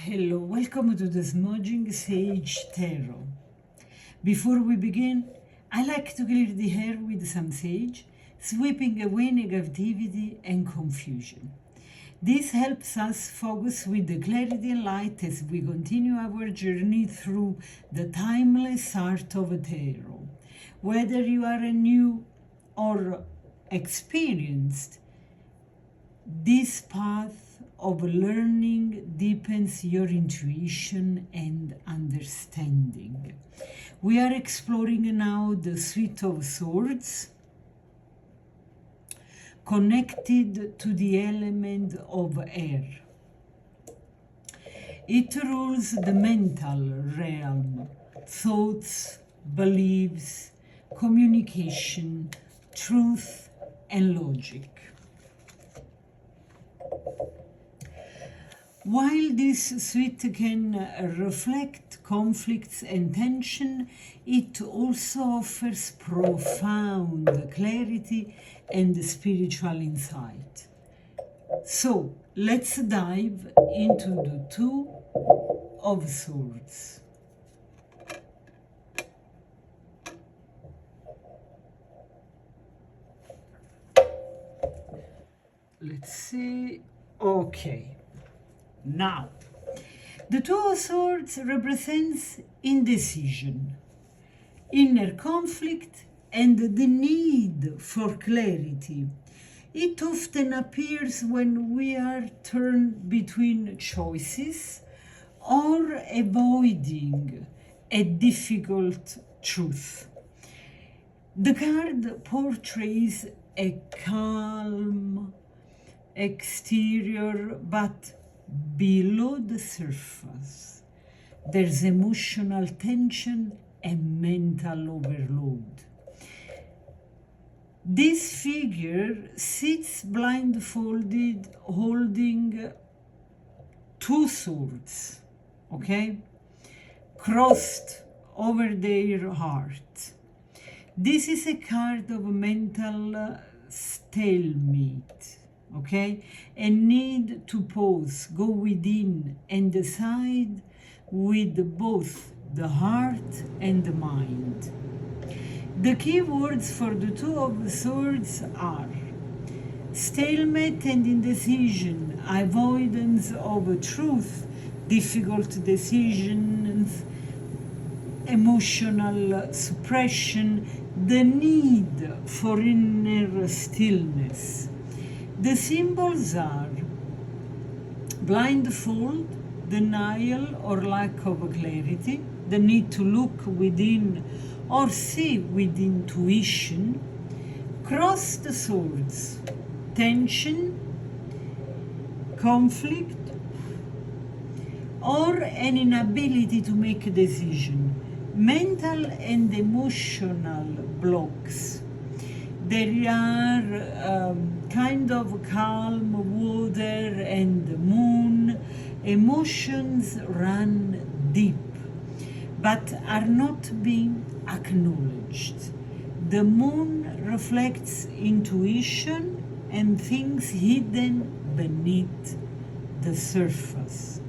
Hello, welcome to the Smudging Sage Tarot. Before we begin, I like to clear the air with some sage, sweeping away negativity and confusion. This helps us focus with the clarity and light as we continue our journey through the timeless art of tarot. Whether you are a new or experienced, this path of learning deepens your intuition and understanding. We are exploring now the Suite of Swords, connected to the element of air. It rules the mental realm, thoughts, beliefs, communication, truth, and logic. While this suite can reflect conflicts and tension, it also offers profound clarity and spiritual insight. So, let's dive into the Two of Swords. Let's see. Okay. Now, the Two of Swords represents indecision, inner conflict, and the need for clarity. It often appears when we are torn between choices or avoiding a difficult truth. The card portrays a calm exterior, but below the surface, there's emotional tension and mental overload. This figure sits blindfolded, holding two swords, okay, crossed over their heart. This is a card of mental stalemate. Okay, a need to pause, go within, and decide with both the heart and the mind. The key words for the Two of Swords are stalemate and indecision, avoidance of truth, difficult decisions, emotional suppression, the need for inner stillness. The symbols are blindfold, denial or lack of clarity, the need to look within or see with intuition, crossed swords, tension, conflict, or an inability to make a decision, mental and emotional blocks. There are kind of calm water and the moon. Emotions run deep, but are not being acknowledged. The moon reflects intuition and things hidden beneath the surface.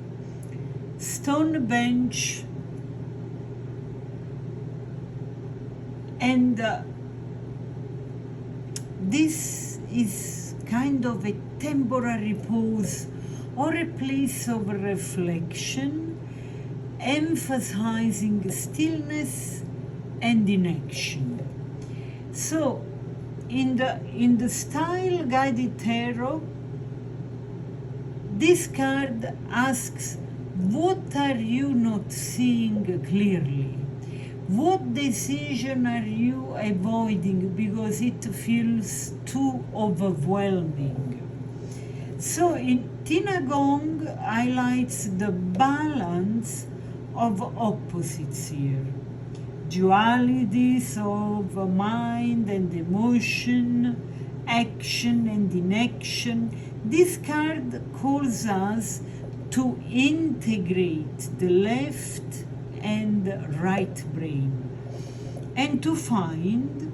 Stone bench and this is kind of a temporary pause or a place of reflection, emphasizing stillness and inaction. So, in the style guided tarot, this card asks, what are you not seeing clearly? What decision are you avoiding because it feels too overwhelming? So Tina Gong highlights the balance of opposites here. Dualities of mind and emotion, action and inaction. This card calls us to integrate the left and right brain and to find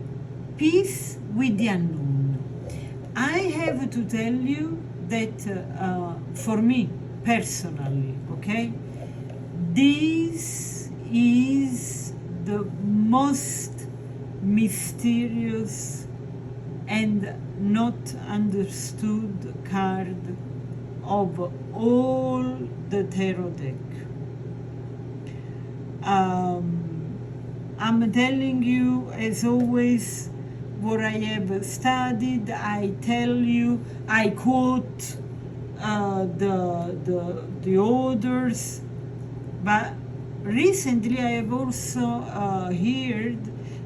peace with the unknown. I have to tell you that for me, personally, okay? This is the most mysterious and not understood card of all the tarot deck. I'm telling you, as always, what I have studied. I tell you, I quote the authors, but recently I have also heard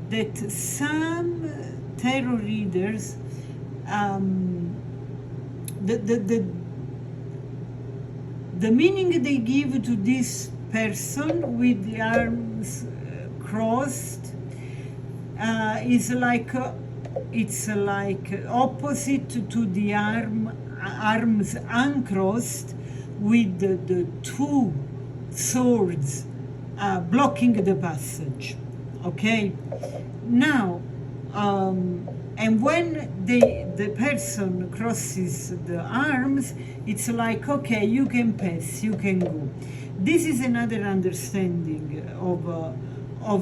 that some tarot readers, the meaning they give to this person with the arms crossed is like it's like opposite to the arms uncrossed with the two swords blocking the passage. Okay, now and when the person crosses the arms, it's like, okay, you can pass, you can go. This is another understanding of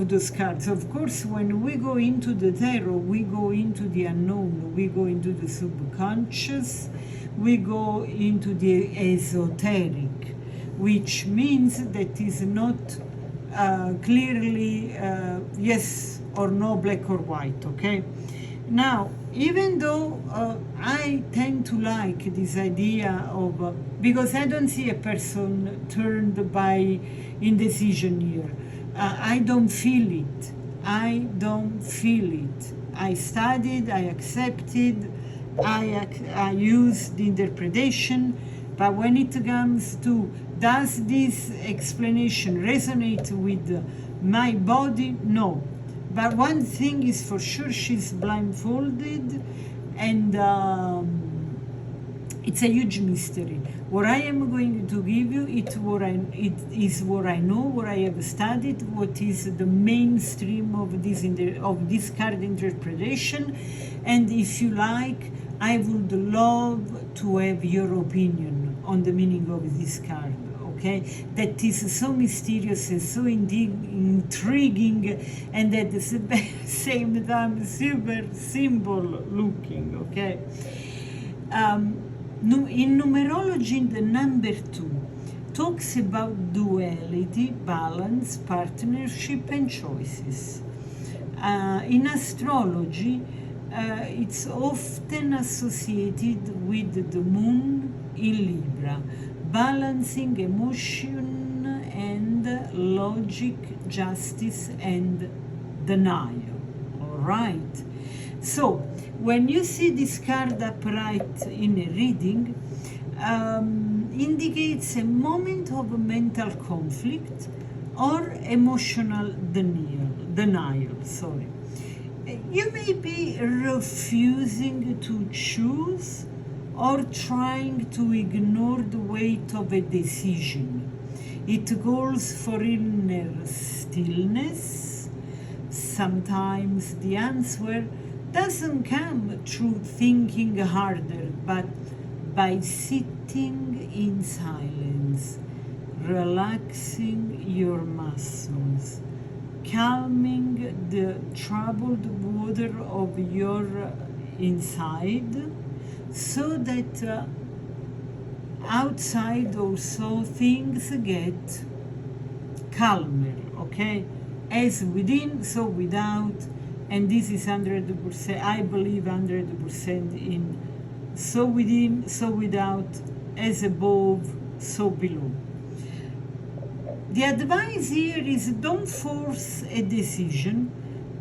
those cards. Of course, when we go into the tarot, we go into the unknown, we go into the subconscious, we go into the esoteric, which means that is not clearly yes or no, black or white, okay? Now, even though I tend to like this idea of, because I don't see a person turned by indecision here. I don't feel it. I don't feel it. I studied, I accepted, I used the interpretation, but when it comes to, does this explanation resonate with my body? No. But one thing is for sure, she's blindfolded, and it's a huge mystery. What I am going to give you, it is what I know, what I have studied, what is the mainstream of this card interpretation, and if you like, I would love to have your opinion on the meaning of this card. Okay, that is so mysterious and so intriguing, and at the same time super simple looking. Okay, in numerology, the number 2 talks about duality, balance, partnership, and choices. In astrology, it's often associated with the moon in Libra, balancing emotion and logic, justice and denial. All right. So when you see this card upright in a reading, indicates a moment of mental conflict or emotional denial. Sorry. You may be refusing to choose or trying to ignore the weight of a decision. It calls for inner stillness. Sometimes the answer doesn't come through thinking harder, but by sitting in silence, relaxing your muscles, calming the troubled water of your inside, so that outside also things get calmer, okay? As within, so without, and this is 100%, I believe 100% in so within, so without, as above, so below. The advice here is don't force a decision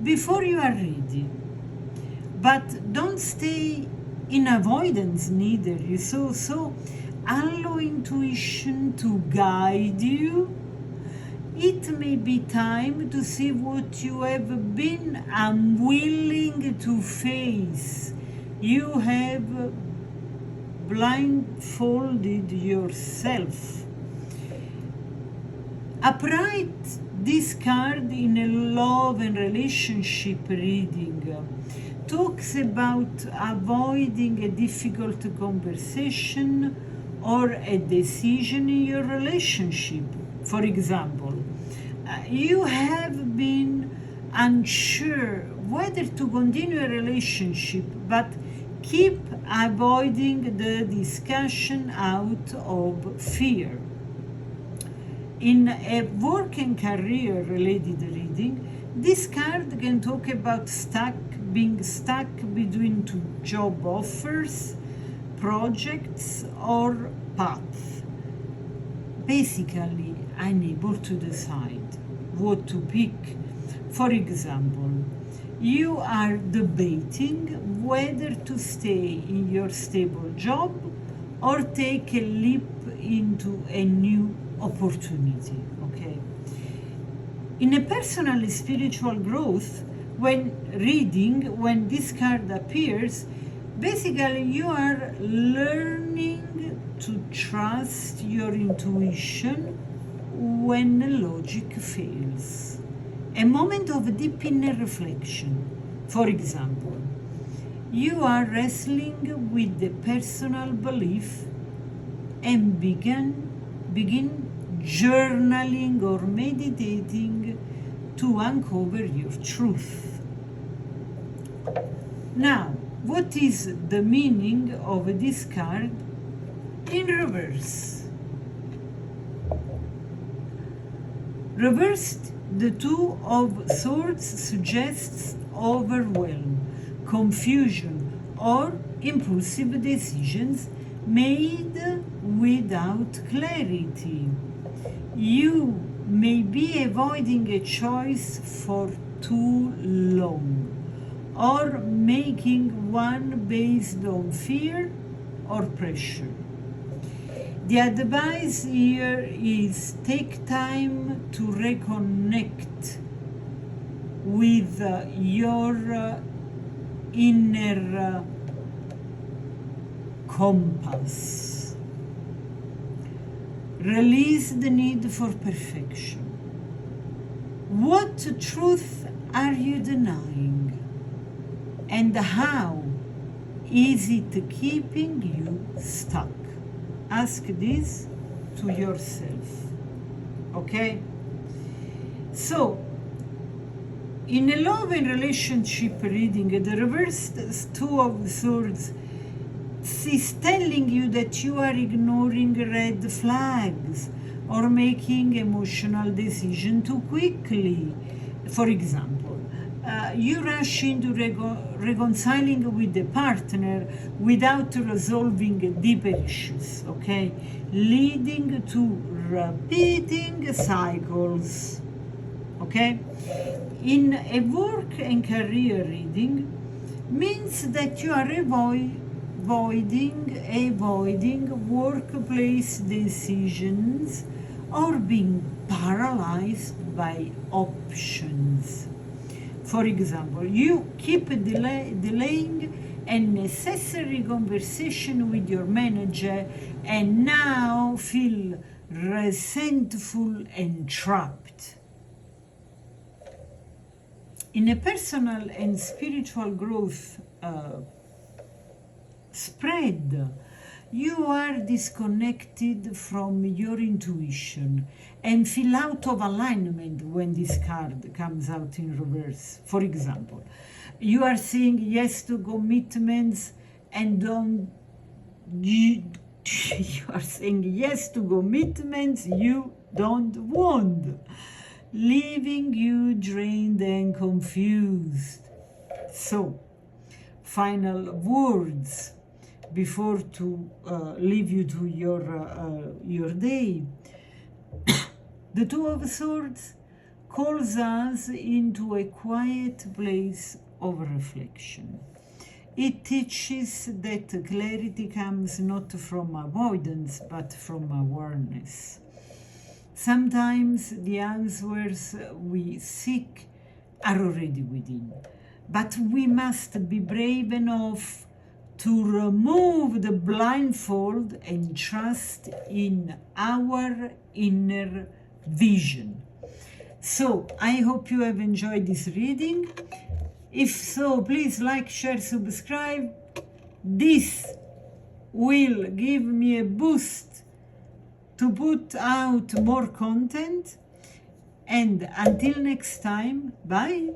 before you are ready, but don't stay in avoidance neither. So allow intuition to guide you. It may be time to see what you have been unwilling to face. You have blindfolded yourself. Upright this card in a love and relationship reading talks about avoiding a difficult conversation or a decision in your relationship. For example, you have been unsure whether to continue a relationship, but keep avoiding the discussion out of fear. In a work and career related reading, this card can talk about being stuck between two job offers, projects, or paths. Basically, unable to decide what to pick. For example, you are debating whether to stay in your stable job or take a leap into a new opportunity, okay? In a personal and spiritual growth, when this card appears, basically you are learning to trust your intuition when logic fails. A moment of deep inner reflection. For example, you are wrestling with the personal belief and begin journaling or meditating to uncover your truth. Now, what is the meaning of this card in reverse? Reversed, the Two of Swords suggests overwhelm, confusion, or impulsive decisions made without clarity. You may be avoiding a choice for too long, or making one based on fear or pressure. The advice here is take time to reconnect with your inner compass. Release the need for perfection. What truth are you denying? And how is it keeping you stuck? Ask this to yourself, okay? So, in a love and relationship reading, the reversed Two of Swords is telling you that you are ignoring red flags or making emotional decisions too quickly. For example, you rush into reconciling with the partner without resolving deeper issues, okay? Leading to repeating cycles, okay? In a work and career reading, means that you are avoiding workplace decisions or being paralyzed by options. For example, you keep delaying a necessary conversation with your manager and now feel resentful and trapped. In a personal and spiritual growth spread, you are disconnected from your intuition and feel out of alignment when this card comes out in reverse. For example, you are saying yes to commitments and you are saying yes to commitments you don't want, leaving you drained and confused. So, final words before to leave you to your day. The Two of Swords calls us into a quiet place of reflection. It teaches that clarity comes not from avoidance but from awareness. Sometimes the answers we seek are already within, but we must be brave enough to remove the blindfold and trust in our inner vision. So, I hope you have enjoyed this reading. If so, please like, share, subscribe. This will give me a boost to put out more content. And until next time, bye.